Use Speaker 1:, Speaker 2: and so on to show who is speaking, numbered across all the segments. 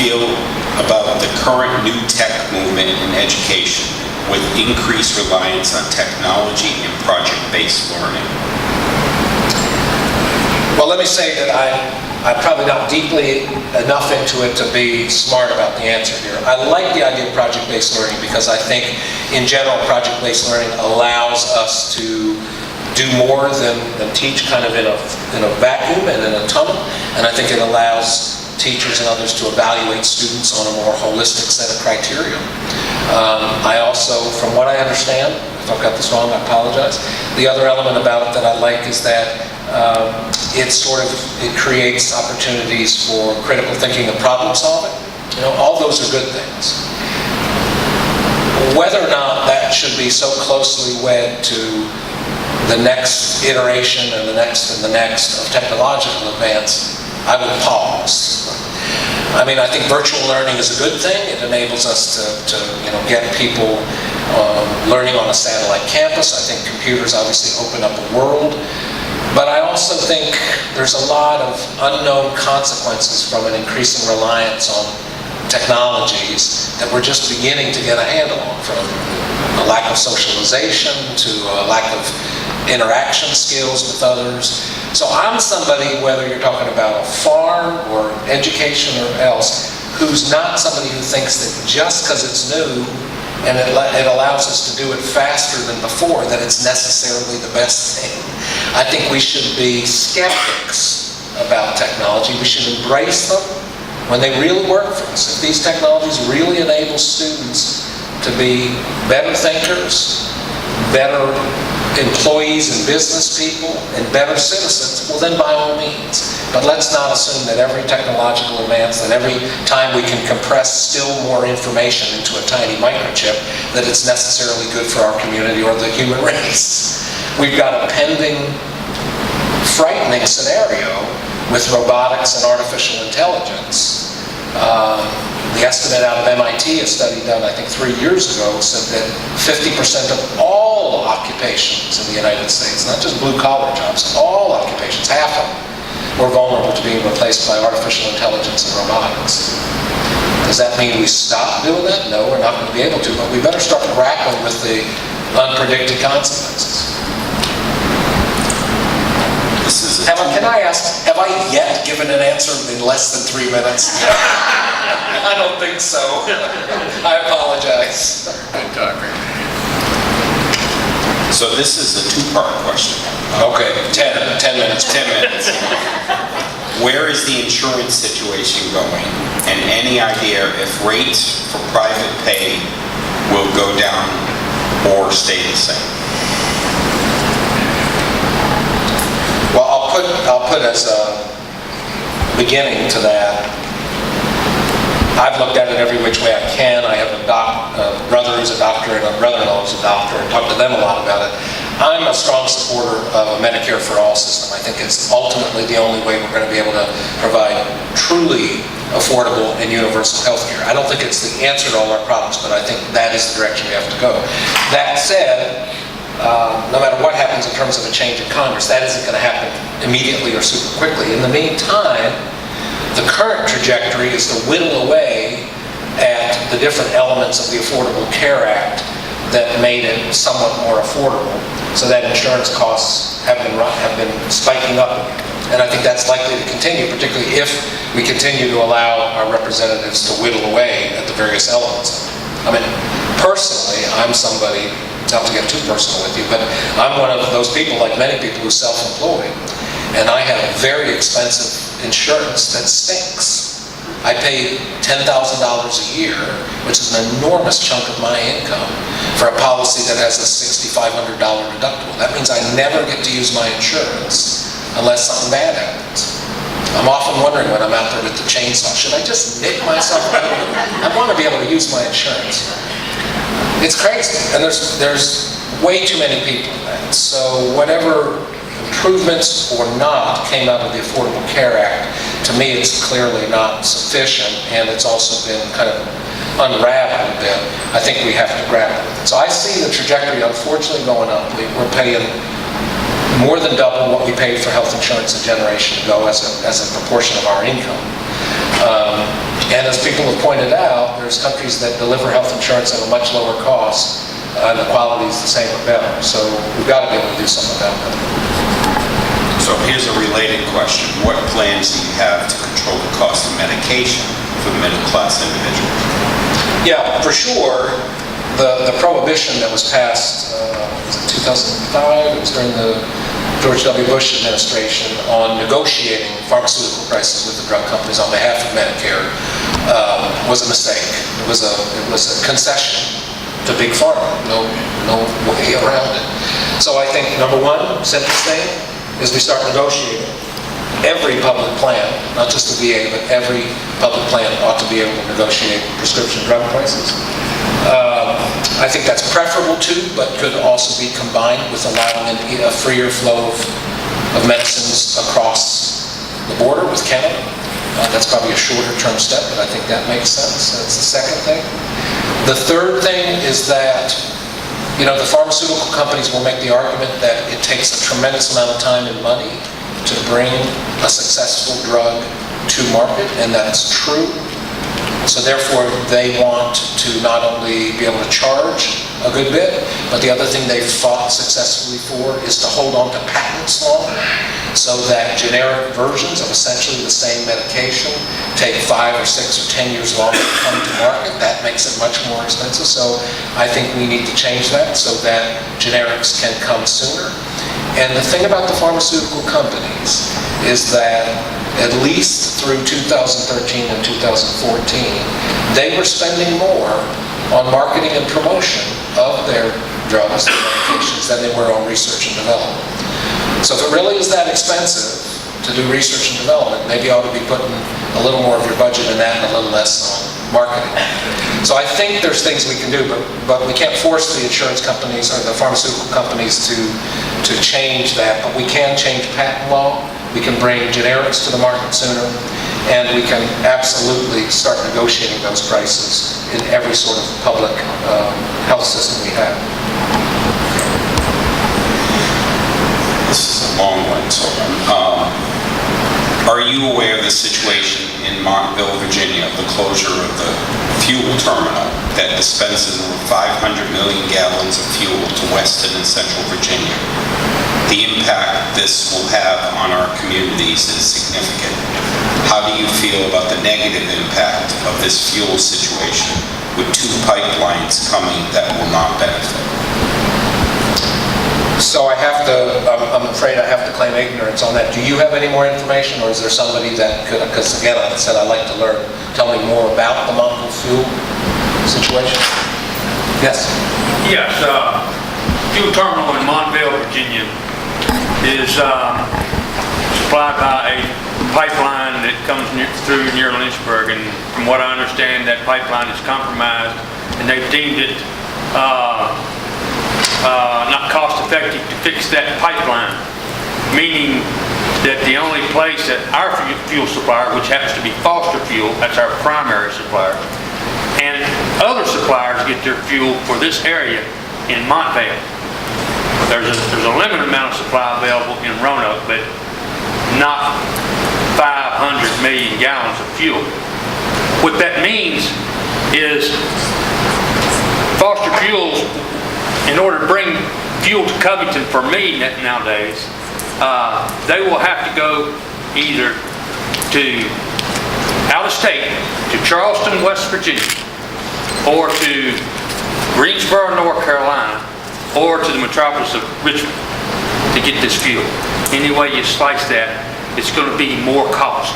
Speaker 1: feel about the current new tech movement in education with increased reliance on technology and project-based learning?
Speaker 2: Well, let me say that I'm probably not deeply enough into it to be smart about the answer here. I like the idea of project-based learning because I think, in general, project-based learning allows us to do more than teach kind of in a vacuum and in a tunnel, and I think it allows teachers and others to evaluate students on a more holistic set of criteria. I also, from what I understand, if I've got this wrong, I apologize, the other element about it that I like is that it creates opportunities for critical thinking and problem solving. You know, all those are good things. Whether or not that should be so closely wed to the next iteration and the next and the next of technological advance, I would pause. I mean, I think virtual learning is a good thing. It enables us to get people learning on a satellite campus. I think computers obviously open up a world. But I also think there's a lot of unknown consequences from an increasing reliance on technologies that we're just beginning to get a handle on, from a lack of socialization to a lack of interaction skills with others. So I'm somebody, whether you're talking about a farm or education or else, who's not somebody who thinks that just because it's new and it allows us to do it faster than before, that it's necessarily the best thing. I think we should be skeptics about technology. We should embrace them when they really work for us. If these technologies really enable students to be better thinkers, better employees and business people, and better citizens, well then by all means. But let's not assume that every technological advance, that every time we can compress still more information into a tiny microchip, that it's necessarily good for our community or the human race. We've got a pending, frightening scenario with robotics and artificial intelligence. The estimate out of MIT, a study done I think 3 years ago, said that 50% of all occupations in the United States, not just blue-collar jobs, all occupations, half of them, were vulnerable to being replaced by artificial intelligence and robotics. Does that mean we stop doing that? No, we're not going to be able to, but we better start grappling with the unpredicted consequences. Can I ask, have I yet given an answer in less than 3 minutes? I don't think so. I apologize.
Speaker 3: Good talker.
Speaker 1: So this is a two-part question.
Speaker 2: Okay, 10 minutes.
Speaker 1: 10 minutes. Where is the insurance situation going? And any idea if rates for private pay will go down or stay the same?
Speaker 2: Well, I'll put as a beginning to that, I've looked at it every which way I can. I have a brother who's a doctor and a brother-in-law who's a doctor, and talked to them a lot about it. I'm a strong supporter of a Medicare for All system. I think it's ultimately the only way we're going to be able to provide truly affordable and universal health care. I don't think it's the answer to all our problems, but I think that is the direction we have to go. That said, no matter what happens in terms of a change in Congress, that isn't going to happen immediately or super quickly. In the meantime, the current trajectory is to whittle away at the different elements of the Affordable Care Act that made it somewhat more affordable, so that insurance costs have been spiking up again. And I think that's likely to continue, particularly if we continue to allow our representatives to whittle away at the various elements of it. I mean, personally, I'm somebody, not to get too personal with you, but I'm one of those people, like many people, who's self-employed, and I have very expensive insurance that stinks. I pay $10,000 a year, which is an enormous chunk of my income, for a policy that has a $6,500 deductible. That means I never get to use my insurance unless something bad happens. I'm often wondering when I'm out there with the chainsaw, should I just nick myself? I want to be able to use my insurance. It's crazy, and there's way too many people in that. So whatever improvements or not came out of the Affordable Care Act, to me it's clearly not sufficient, and it's also been kind of unraveled a bit. I think we have to grapple with it. So I see the trajectory unfortunately going up. We're paying more than double what we paid for health insurance a generation ago as a proportion of our income. And And as people have pointed out, there's countries that deliver health insurance at a much lower cost, and the quality is the same or better. So we've got to be able to do something about that.
Speaker 1: So here's a related question. What plans do you have to control the cost of medication for middle-class individuals?
Speaker 2: Yeah, for sure. The prohibition that was passed, was it 2005? It was during the George W. Bush administration on negotiating pharmaceutical prices with the drug companies on behalf of Medicare was a mistake. It was a concession to Big Pharma. No way around it. So I think number one, simplest thing, is we start negotiating. Every public plan, not just the VA, but every public plan ought to be able to negotiate prescription drug prices. I think that's preferable too, but could also be combined with allowing a freer flow of medicines across the border with Canada. That's probably a shorter term step, but I think that makes sense. That's the second thing. The third thing is that, the pharmaceutical companies will make the argument that it takes a tremendous amount of time and money to bring a successful drug to market, and that's true. So therefore, they want to not only be able to charge a good bit, but the other thing they've fought successfully for is to hold on to patents longer, so that generic versions of essentially the same medication take 5 or 6 or 10 years longer to come to market. That makes it much more expensive. So I think we need to change that so that generics can come sooner. And the thing about the pharmaceutical companies is that at least through 2013 and 2014, they were spending more on marketing and promotion of their drugs and medications than they were on research and development. So if it really is that expensive to do research and development, maybe you ought to be putting a little more of your budget in that and a little less on marketing. So I think there's things we can do, but we can't force the insurance companies or the pharmaceutical companies to change that, but we can change patent law. We can bring generics to the market sooner, and we can absolutely start negotiating those prices in every sort of public health system we have.
Speaker 1: This is a long one, so are you aware of the situation in Montville, Virginia, the closure of the fuel terminal that dispenses over 500 million gallons of fuel to Weston and Central Virginia? The impact this will have on our communities is significant. How do you feel about the negative impact of this fuel situation with 2 pipelines coming that will not benefit?
Speaker 2: So I'm afraid I have to claim ignorance on that. Do you have any more information, or is there somebody that could, because again, like I said, I'd like to learn, tell me more about the Montville fuel situation? Yes?
Speaker 3: Yes, fuel terminal in Montville, Virginia is supplied by a pipeline that comes through near Lynchburg, and from what I understand, that pipeline is compromised, and they've deemed it not cost effective to fix that pipeline, meaning that the only place that our fuel supplier, which happens to be Foster Fuel, that's our primary supplier, and other suppliers get their fuel for this area in Montville. There's a limited amount of supply available in Roanoke, but not 500 million gallons of fuel. What that means is Foster Fuels, in order to bring fuel to Covington for me nowadays, they will have to go either to out of state, to Charleston, West Virginia, or to Greensboro, North Carolina, or to the metropolis of Richmond to get this fuel. Any way you slice that, it's going to be more cost.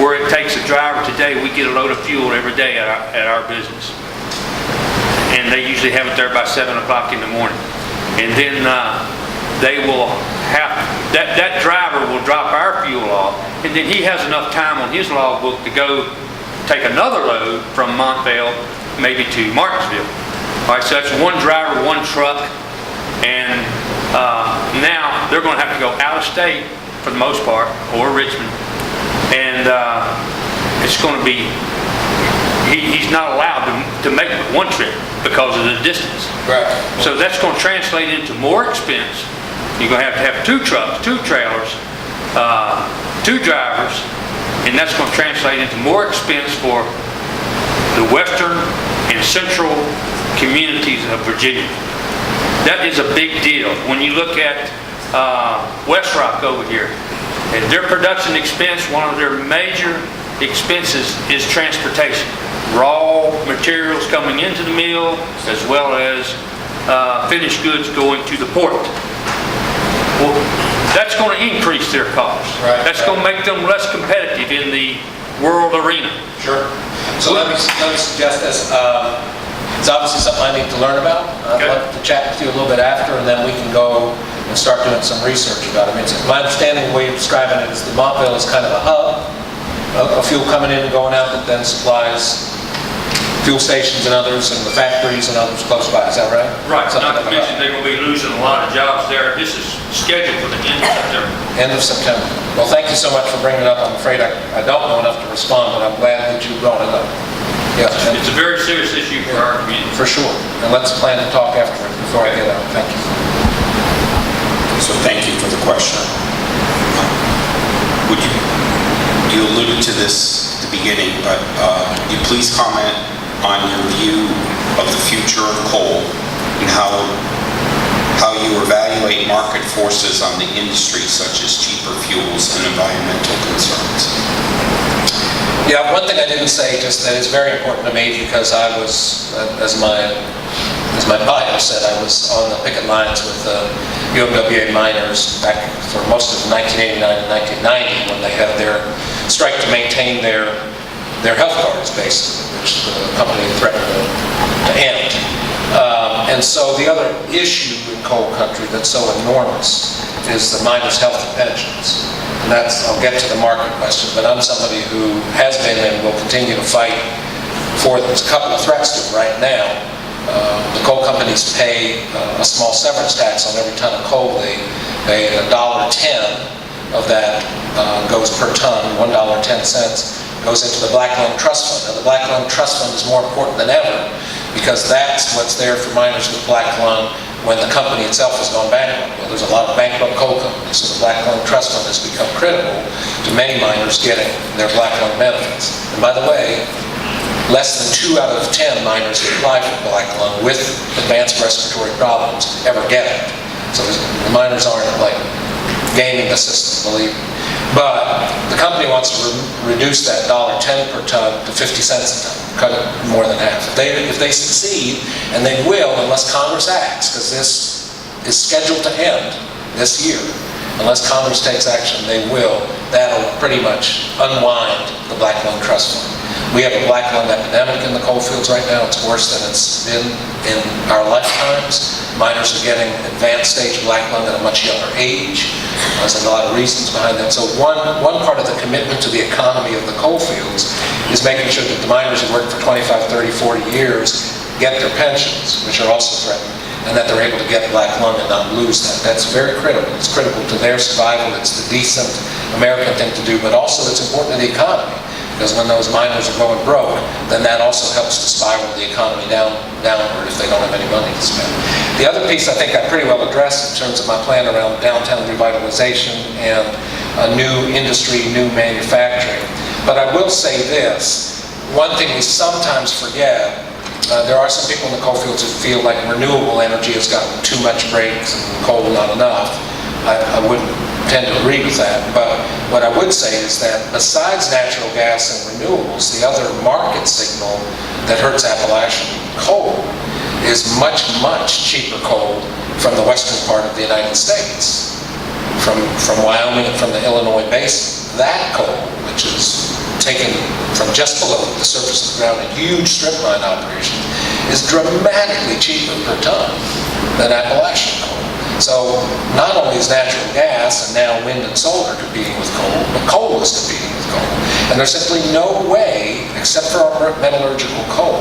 Speaker 3: Where it takes a driver today, we get a load of fuel every day at our business. And they usually have it there by 7 o'clock in the morning. And then they will have, that driver will drop our fuel off, and then he has enough time on his logbook to go take another load from Montville, maybe to Martinsville. All right, so that's one driver, one truck, and now they're going to have to go out of state for the most part, or Richmond, and it's going to be, he's not allowed to make one trip because of the distance.
Speaker 2: Right.
Speaker 3: So that's going to translate into more expense. You're going to have 2 trucks, 2 trailers, 2 drivers, and that's going to translate into more expense for the western and central communities of Virginia. That is a big deal. When you look at West Rock over here, and their production expense, one of their major expenses is transportation. Raw materials coming into the mill, as well as finished goods going to the port. Well, that's going to increase their costs.
Speaker 2: Right.
Speaker 3: That's going to make them less competitive in the world arena.
Speaker 2: Sure. So let me suggest this. It's obviously something I need to learn about. I'd
Speaker 3: Okay.
Speaker 2: love to chat with you a little bit after, and then we can go and start doing some research about it. I mean, my understanding, the way you're describing it, is that Montville is kind of a hub of fuel coming in and going out that then supplies fuel stations and others, and the factories and others close by. Is that right?
Speaker 3: Right.
Speaker 2: Something
Speaker 3: Not to
Speaker 2: like
Speaker 3: mention
Speaker 2: that.
Speaker 3: they're going to be losing a lot of jobs there. This is scheduled for the end of September.
Speaker 2: End of September. Well, thank you so much for bringing it up. I'm afraid I don't know enough to respond, but I'm glad that you brought it up. Yeah, and
Speaker 3: It's a very serious issue for our community.
Speaker 2: for sure. And let's plan to talk afterward before I get out. Thank you.
Speaker 1: So thank you for the question. You alluded to this at the beginning, but would you please comment on your view of the future of coal and how you evaluate market forces on the industry, such as cheaper fuels and environmental concerns?
Speaker 2: Yeah, one thing I didn't say, just that is very important to me, because I was, as my bio said, I was on the picket lines with UMWA miners back for most of 1989 and 1990 when they had their strike to maintain their health cards, basically, which the company threatened to end. And so the other issue in coal country that's so enormous is the miners' health and pensions. And I'll get to the market question, but I'm somebody who has been and will continue to fight for, there's a couple of threats to them right now. The coal companies pay a small severance tax on every ton of coal. They pay $1.10 of that goes per ton, $1.10 goes into the Black Lung Trust Fund. Now, the Black Lung Trust Fund is more important than ever, because that's what's there for miners with black lung when the company itself has gone bankrupt. Well, there's a lot of bankrupt coal companies, so the Black Lung Trust Fund has become critical to many miners getting their black lung benefits. And by the way, less than 2 out of 10 miners who apply for black lung with advanced respiratory problems ever get it. So the miners aren't like gaming the system, believe me. But the company wants to reduce that $1.10 per ton to 50 cents a ton, cut it more than half. If they succeed, and they will unless Congress acts, because this is scheduled to end this year, unless Congress takes action, they will. That'll pretty much unwind the Black Lung Trust Fund. We have a black lung epidemic in the coal fields right now. It's worse than it's been in our lifetimes. Miners are getting advanced stage black lung at a much younger age. There's a lot of reasons behind that. So one part of the commitment to the economy of the coal fields is making sure that the miners who work for 25, 30, 40 years get their pensions, which are also threatened, and that they're able to get black lung and not lose that. That's very critical. It's critical to their survival. It's the decent American thing to do, but also it's important to the economy. Because when those miners are going broke, then that also helps to spiral the economy downward if they don't have any money to spend. The other piece I think I pretty well addressed in terms of my plan around downtown revitalization and a new industry, new manufacturing. But I will say this, one thing we sometimes forget, there are some people in the coal fields who feel like renewable energy has gotten too much brakes and coal not enough. I wouldn't tend to agree with that, but what I would say is that besides natural gas and renewables, the other market signal that hurts Appalachian coal is much, much cheaper coal from the western part of the United States, from Wyoming and from the Illinois basin. That coal, which is taken from just below the surface of the ground in huge strip mine operations, is dramatically cheaper per ton than Appalachian coal. So not only is natural gas and now wind and solar competing with coal, but coal is competing with coal. And there's simply no way, except for our metallurgical coal,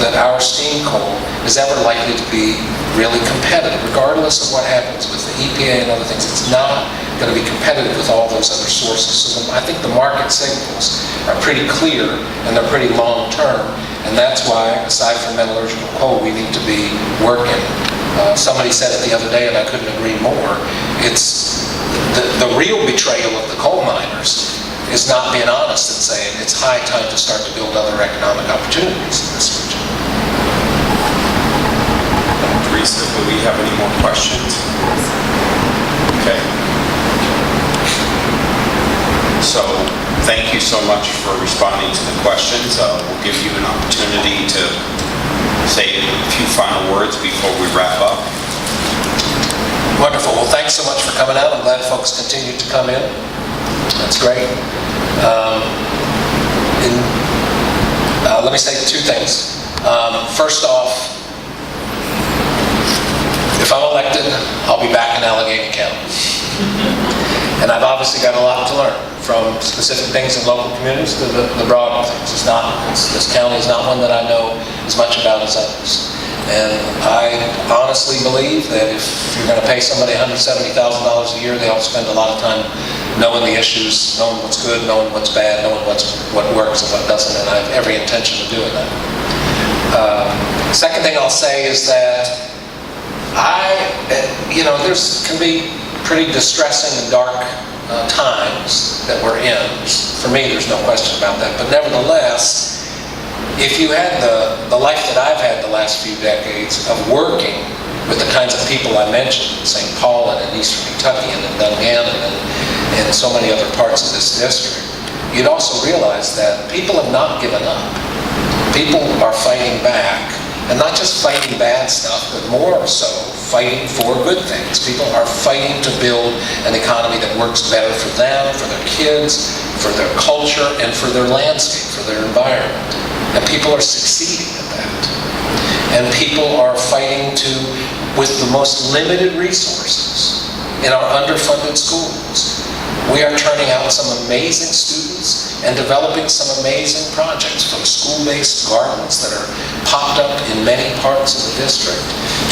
Speaker 2: that our steam coal is ever likely to be really competitive, regardless of what happens with the EPA and other things. It's not going to be competitive with all those other sources. So I think the market signals are pretty clear and they're pretty long-term. And that's why, aside from metallurgical coal, we need to be working. Somebody said it the other day, and I couldn't agree more. It's the real betrayal of the coal miners is not being honest and saying it's high time to start to build other economic opportunities in this region.
Speaker 1: Teresa, do we have any more questions? Okay. So, thank you so much for responding to the questions. We'll give you an opportunity to say a few final words before we wrap up.
Speaker 2: Wonderful. Well, thanks so much for coming out. I'm glad folks continue to come in. That's great. Let me say two things. First off, if I'm elected, I'll be back in Alleghany County. And I've obviously got a lot to learn, from specific things in local communities to the broader things. This county is not one that I know as much about as others. And I honestly believe that if you're going to pay somebody $170,000 a year, they ought to spend a lot of time knowing the issues, knowing what's good, knowing what's bad, knowing what works and what doesn't, and I have every intention of doing that. Second thing I'll say is that there's can be pretty distressing and dark times that we're in. For me, there's no question about that. But nevertheless, if you had the life that I've had the last few decades of working with the kinds of people I mentioned in St. Paul and in Eastern Kentucky and in Dungannon and in so many other parts of this district, you'd also realize that people have not given up. People are fighting back, and not just fighting bad stuff, but more so fighting for good things. People are fighting to build an economy that works better for them, for their kids, for their culture, and for their landscape, for their environment. And people are succeeding at that. And people are fighting with the most limited resources in our underfunded schools. We are turning out some amazing students and developing some amazing projects, from school-based gardens that are popped up in many parts of the district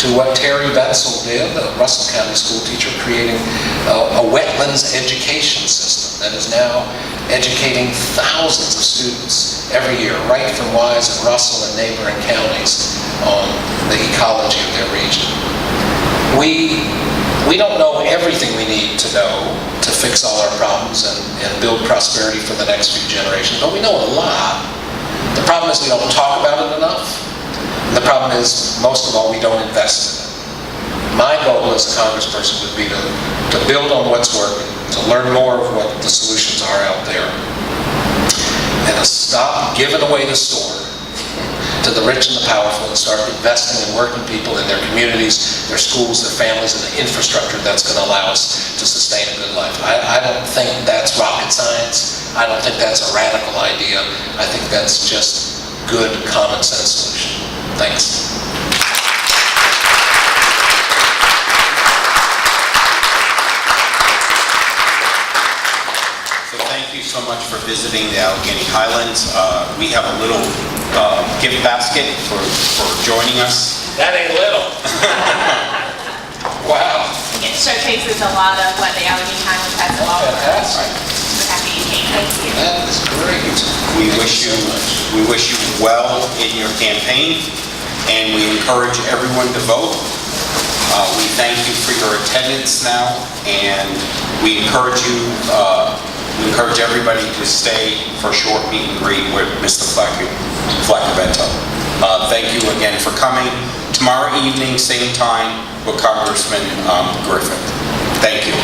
Speaker 2: to what Terry Betzel did, a Russell County school teacher, creating a wetlands education system that is now educating thousands of students every year, right from Wise and Russell and neighboring counties, on the ecology of their region. We don't know everything we need to know to fix all our problems and build prosperity for the next few generations, but we know a lot. The problem is we don't talk about it enough, and the problem is, most of all, we don't invest in it. My goal as a congressperson would be to build on what's working, to learn more of what the solutions are out there, and to stop giving away the store to the rich and the powerful, and start investing in working people in their communities, their schools, their families, and the infrastructure that's going to allow us to sustain a good life. I don't think that's rocket science. I don't think that's a radical idea. I think that's just good common sense solution. Thanks.
Speaker 1: Thank you so much for visiting the Alleghany Highlands. We have a little gift basket for joining us.
Speaker 2: That ain't little. Wow.
Speaker 4: It showcases a lot of what the Alleghany Highlands has to offer.
Speaker 2: Fantastic.
Speaker 4: We're happy you came. Thank you.
Speaker 2: That is great.
Speaker 1: We wish you well in your campaign, and we encourage everyone to vote. We thank you for your attendance now, and we encourage everybody to stay for a short meet and greet with Mr. Flaccavento. Thank you again for coming. Tomorrow evening, same time, with Congressman Griffith. Thank you.